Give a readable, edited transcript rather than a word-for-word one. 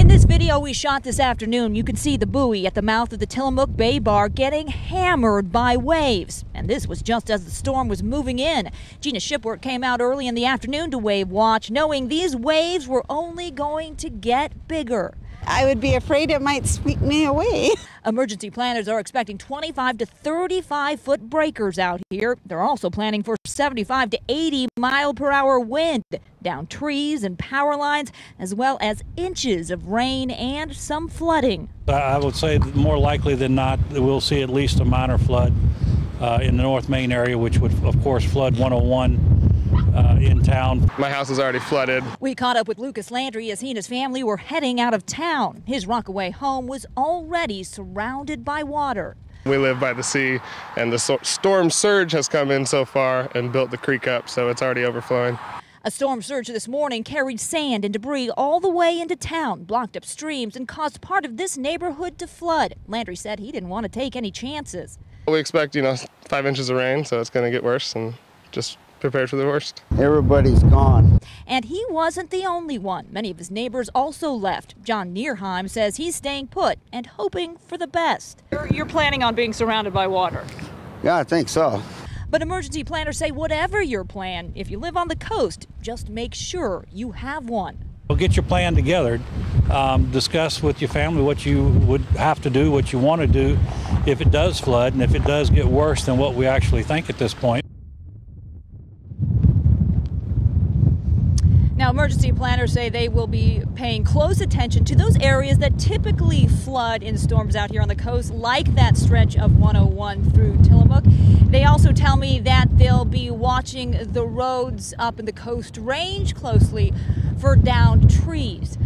this video we shot this afternoon, you can see the buoy at the mouth of the Tillamook Bay Bar getting hammered by waves. And this was just as the storm was moving in. Gina Shipwork came out early in the afternoon to wave watch, knowing these waves were only going to get bigger. I would be afraid it might sweep me away. Emergency planners are expecting 25 to 35 foot breakers out here. They're also planning for 75 to 80 mile-per-hour wind down trees and power lines, as well as inches of rain and some flooding. I would say that more likely than not that we'll see at least a minor flood in the North Main area, which would of course flood 101 in town. My house is already flooded. We caught up with Lucas Landry as he and his family were heading out of town. His Rockaway home was already surrounded by water. We live by the sea, and the storm surge has come in so far and built the creek up, so it's already overflowing. A storm surge this morning carried sand and debris all the way into town, blocked up streams, and caused part of this neighborhood to flood. Landry said he didn't want to take any chances. We expect, 5 inches of rain, so it's going to get worse, and just prepared for the worst. Everybody's gone. And he wasn't the only one. Many of his neighbors also left. John Nierheim says he's staying put and hoping for the best. You're planning on being surrounded by water? Yeah, I think so. But emergency planners say whatever your plan, if you live on the coast, just make sure you have one. Well, get your plan together. Discuss with your family what you would have to do, what you want to do if it does flood, and if it does get worse than what we actually think at this point. Now, emergency planners say they will be paying close attention to those areas that typically flood in storms out here on the coast, like that stretch of 101 through Tillamook. They also tell me that they'll be watching the roads up in the Coast Range closely for downed trees.